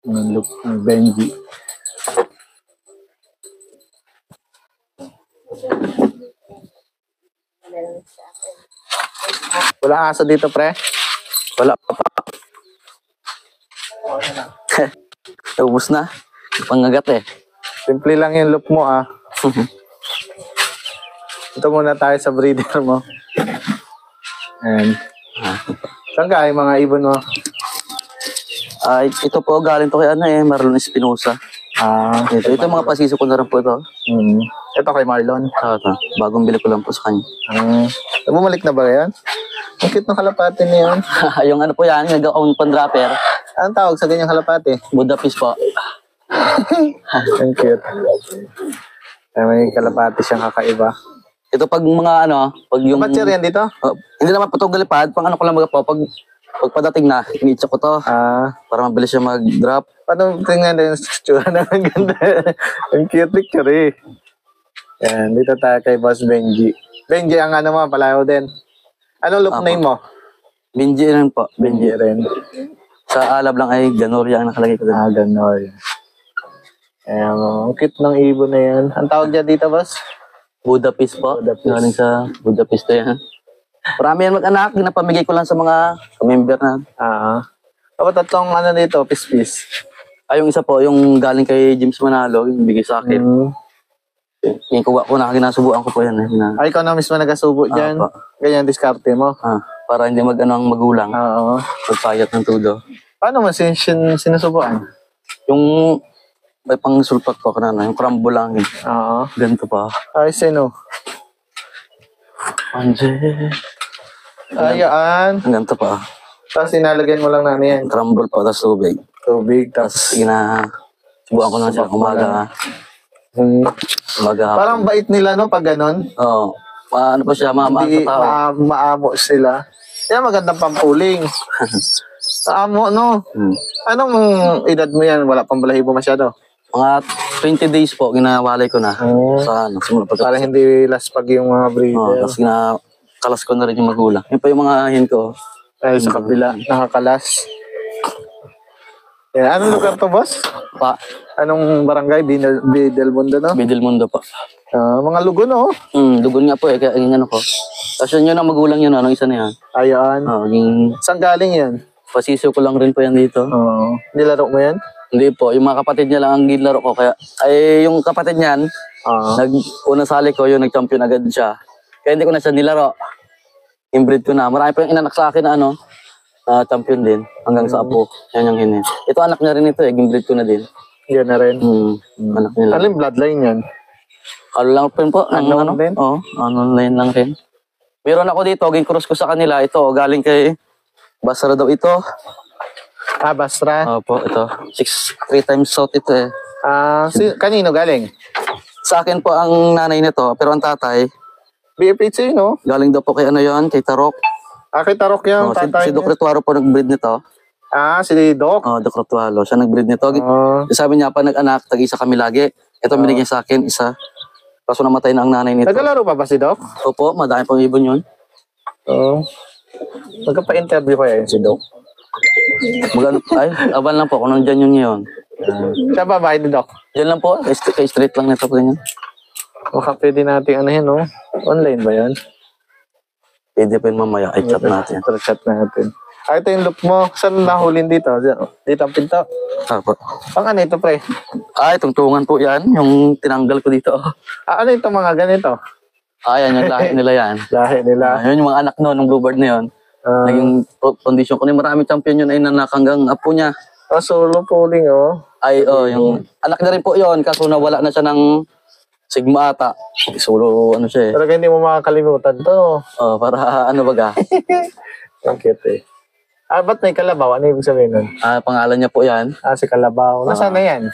Ang look ng Benji. Wala aso dito, pre? Wala pa. Ubus na. Pangagat eh. Simple lang yung look mo, ah. Ito muna tayo sa breeder mo. And saan ka yung mga ibon mo? Ito po, galing to kay Marlon Espinosa. Ito mga pasiso ko na rin po ito. Ito kay Marlon. Ito. Bagong bili ko lang po sa kanya. Bumalik na ba yan? Ang cute ng kalapate niya yun. Yung ano po yan, nag-own pan-dropper. Anong tawag sa ganyang kalapate? Budapest po. Ang cute. May kalapate siyang kakaiba. Ito pag mga pag yung... Ba't yan dito? Hindi naman po ito galipad. Pang ko lang po, pag pagpadating na, initsa ko to. Para mabilis siya mag-drop. Paano tingnan na yung tsura na ang ganda? Ang cute picture eh. Yan, dito tayo kay Boss Benji. Benji, ang mo, palayaw din. Anong look name mo? Benji rin po. Benji rin. Sa alab lang ay Ganoria ang nakalagay ko din. Ganoria. Ayan, ang cute ng ibon na yan. Ang tawag dyan dito, boss? Budapest po. Galing sa Budapest to yan. Marami yan mag-anak. Ginapamigay ko lang sa mga member na. Kapag tatlong dito, piece-piece. Yung isa po, yung galing kay James Manalo, yung bigay sa akin. Yung kuha ko na, ginasubuan ko po yan. Ikaw na mismo nagasubo dyan? Ganyan, diskarte mo? Para hindi ang magulang. Magpayat ng tudo. Paano mo sinusubuan? Yung may pang sulpat ko kanana, yung crumble lang. Ganito pa. Ay, sino? Anje. Ayaan. Ganito pa. Tapos inalagyan mo lang namin yan. Crumble pa, tapos tubig. Tubig, tapos subukan ko na siya umaga. Parang bait nila, no, pag ganon? Oo. Ano pa siya, maamo sila. Kaya magandang pampuling. Maamo, no? Anong edad mo yan? Wala pang balahibo masyado? Mga 20 days po, ginawalay ko na. Para hindi laspag yung mga breeder. Tapos kalas ko na rin yung magulang. Yun pa yung mga hen ko. Ay, sa kabila, nakakalas. Yeah, anong lugar to, boss? Anong barangay? Bidel Mundo, no? Bidel Mundo pa. Mga lugon, no? Lugon nga po eh, kaya yung ko. Tapos yun ang magulang yun, anong isa na yan? Ayan. Saan galing yan? Pasisyo ko lang rin po yan dito. Nilaro mo yan? Hindi po, yung mga kapatid niya lang ang gilaro ko. Kaya, yung kapatid niyan, unang sali ko, yung nag-champion agad siya. Kaya hindi ko na siya nilaro. Inbreed ko na. Marami pa yung inanak sa akin na champion din. Hanggang sa apo. Yan yung hinin. Ito anak niya rin ito eh. Inbreed ko na din. Yan na rin. Anak niya lang. Ano yung bloodline yan? Ano lang po. Ano din? Online lang rin. Meron ako dito, ging-cross ko sa kanila. Ito, galing kay Basra daw ito. Basra? Opo, ito. 3 times south ito eh. Kanino galing? Sa akin po ang nanay nito, pero ang tatay, BFHC, no? galing daw po kay kay Tarok. Kay Tarok yan, tatay si Doc Retuaro po nag-breed nito. Si Doc? Doc Retuaro. Siya nag-breed nito. Sabi niya pa nag-anak, tag-isa kami lagi. Ito binigyan sa akin, isa. Kaso namatay na ang nanay nito. Nagalaro pa ba si Doc? Opo, madami pang ibon yun. Magkapa-interview ko yan si Doc. Aban lang po kung nandyan yun ngayon. Siya ba bahay ni Doc? Diyan lang po, kay street lang nito. Ganyan. Baka pwede natin no? Online ba yan? Pwede pa yun mamaya, i-chat natin. Chat natin. Ito yung look mo. Saan nahulin dito? Dito ang pinto? Opo. Ano ito, pre? Itong tungan po yan, yung tinanggal ko dito. Ano itong mga ganito? Yan, yung lahi nila yan. Lahi nila. Yun yung mga anak no, ng bluebird na yun. Naging condition ko na maraming champion yun ay nanak hanggang apo niya. Solo pooling, yung anak na rin po yun, kaso nawala na siya ng Sigma ata. Solo, siya eh. Talaga hindi mo makakalimutan to. Para baga. Ang cute eh. Ba't may kalabaw? Ano ibig sabihin nun? Pangalan niya po yan. Si Kalabaw. Nasaan na yan?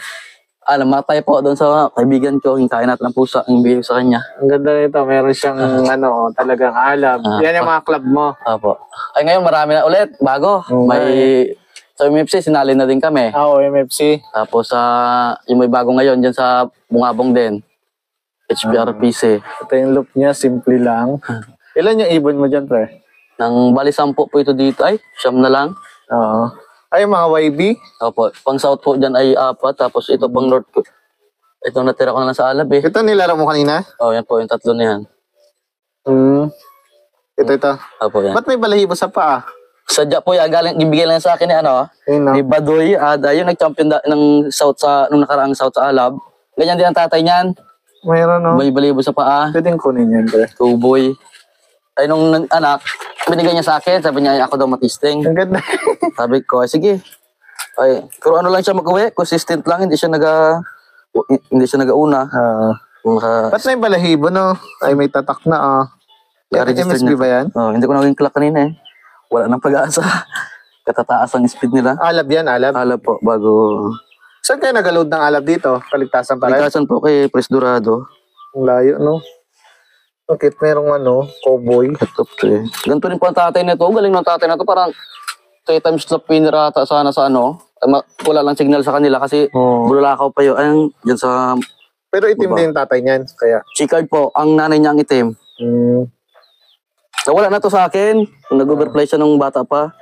Namatay po doon sa kaibigan ko. Hingkain natin ng pusa. Ang bigay sa kanya. Ang ganda nito. Meron siyang talagang alam. Yan yung mga club mo. Opo. Ngayon marami na ulit. Bago. Sa MFC, sinali na din kami. MFC. Tapos yung may bago ngayon dyan sa Bungabong din. HBRPC. Ito yung look niya. Simple lang. Ilan yung ibon mo dyan, pre? Nang bali 10 po ito dito. 9 na lang. Ay, mga YB. Opo, pang south po dyan ay 4, tapos ito pang north ko. Ito natira ko na lang sa Alab eh. Ito nilaro mo kanina? Oh, yan po, yung 3 na yan. Ito. Opo, yan. Ba't may balahibo sa paa? Sadya po yan, galing, ibigay lang sa akin ni ano, Ayun, no? ni Badoy, yung nag-champion ng south nung nakaraang south sa Alab. Ganyan din ang tatay niyan. Mayroon, no? May balibo sa paa. Pwedeng kunin yan, pre. Cowboy. Ay, nung anak, binigay niya sa akin, sabi niya, ako daw matisting. Ang ganda. Sabi ko, ay, sige. Ay, pero ano lang siya mag-uwi, consistent lang, hindi siya nag-una. Ba't may balahibo, no? Ay, may tatak na, MSB ba yan? Oh, hindi ko naging clock kanina eh. Wala nang pag-asa. Katataas ang speed nila. Alab yan, alab. Alab po, bago... Saan kayo nag-load ng alab dito? Kaligtasan pa rin? Kaligtasan po kay Pres Dorado. Ang layo, no? Bakit merong cowboy? Katop to eh. Ganito rin po ang tatay nito. Galing ng tatay na to. Parang 3 times na pinirata sana sa wala lang signal sa kanila kasi bululakaw pa yun. Ayun, dyan sa... Pero itim din yung tatay niyan, kaya... Chicard po, ang nanay niya ang itim. Nawala na to sa akin. Nag-overplay siya nung bata pa.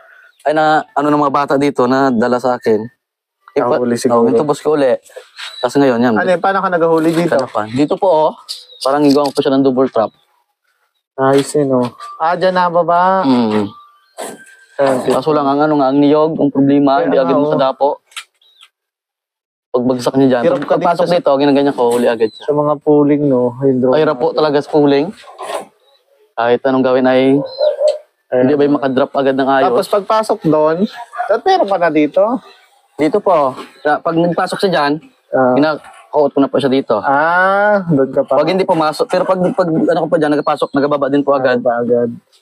Ay na, ng mga bata dito na dala sa akin. Nahuli siguro. Ito boss ko uli. Kasi ngayon, yan. Ano, paano ka nagahuli dito? Dito po, parang igawang po siya ng double trap. Nice, no? Dyan na baba. Kaso lang, ang niyog, ang problema, hindi agad makadapo. Pagbagsak niya dyan. Pagpasok dito, ginaganyan ko, huli agad siya. Sa mga pooling, no? Ay, hirap po talaga sa pooling. Kahit anong gawin ay, hindi ba yung makadrop agad ng ayos. Tapos pagpasok doon, meron ka na dito? Dito po, pag nagpasok siya dyan, kinakaot ko na po siya dito. Doon ka pa. Pag hindi pumasok, pero pag ko pa dyan, nagpasok, nagababa din po agad.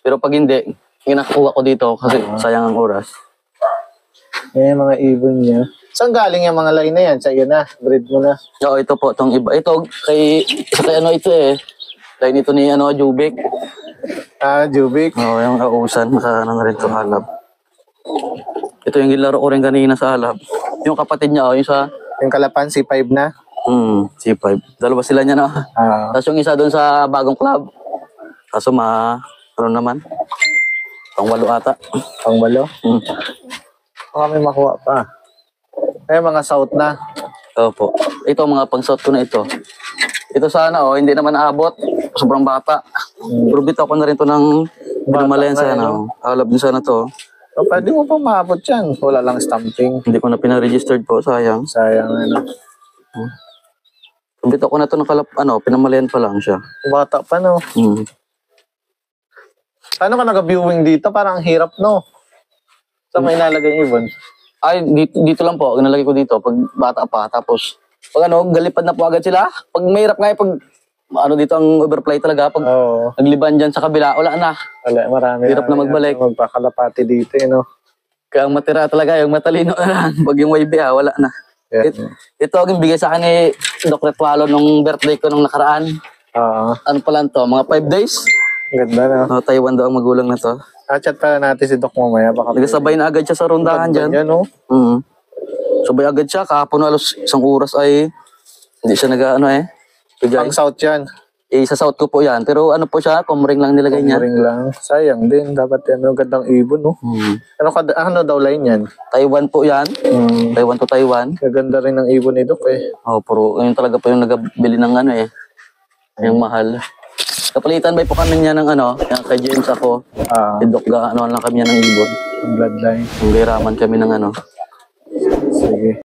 Pero pag hindi, kinakuha ko dito kasi sayang ang oras. Mga ibon niya. Saan galing yung mga line na yan? Sa iyo na, breed mo na. Oo, ito po, itong iba. Ito, kay ito eh. Line ito ni Jubic. Jubic. Oo, yung ausan, nang rin ito halab. Ito yung gilaro ko rin kanina sa halab. Yung kapatid niya, yung sa... Yung kalapan, C5 na? C5. Dalawa sila niya, no? Tapos yung isa doon sa bagong club. Kaso naman? Pang-8 ata. Pang-8? Baka may makuha pa. Mga south na. Opo. Ito, mga pang-south ko na ito. Ito sana, hindi naman aabot. Sobrang bata. Pero bitaw ko na rin ito ng pinamalayan sana. Halab din sana to. Pwede mo pa maabot yan. Wala lang stamping. Hindi ko na pinaregistered po, sayang. Sayang, Bitaw ko na ito ng pinamalayan pa lang siya. Bata pa, no? Paano ka nag-viewing dito? Parang hirap, no? Saan may nalagay yung ibon? Ay, dito lang po. Nalagay ko dito pag bata pa. Tapos, pag galipad na po agad sila. Pag mahirap nga pag dito ang overplay talaga. Pag nagliban dyan sa kabila, wala na. Wala, marami. Hirap na magbalik. Magpakalapati dito, no? Kaya ang matira talaga, yung matalino na lang. Pag yung YB, wala na. Yeah. Ito ang bigay sa akin ni Doc Retualo nung birthday ko nung nakaraan. Ano pa lang to? Mga 5 days. Ganda, no? Taiwan daw ang magulang na to. Chat pa natin si Doc mamaya. Nagsabay na agad siya sa rondahan dyan. Yan, no? Sabay agad siya. Kahapon alos 1 oras ay hindi siya Ang south yan. Sa south ko po yan. Pero po siya, kumring lang nilagay niya. Kumring lang. Sayang din. Dapat gandang ibon, no? Ano daw line yan? Taiwan po yan. Taiwan to Taiwan. Gaganda rin ng ibon ni Doc, eh. Pero yun talaga po yung nagabili ng yung mahal. Kapalitan ba po kami niya ng yung kay James ako. Doc lang kami niya ng ibon. Ang bloodline. Ang giraman kami ng Sige.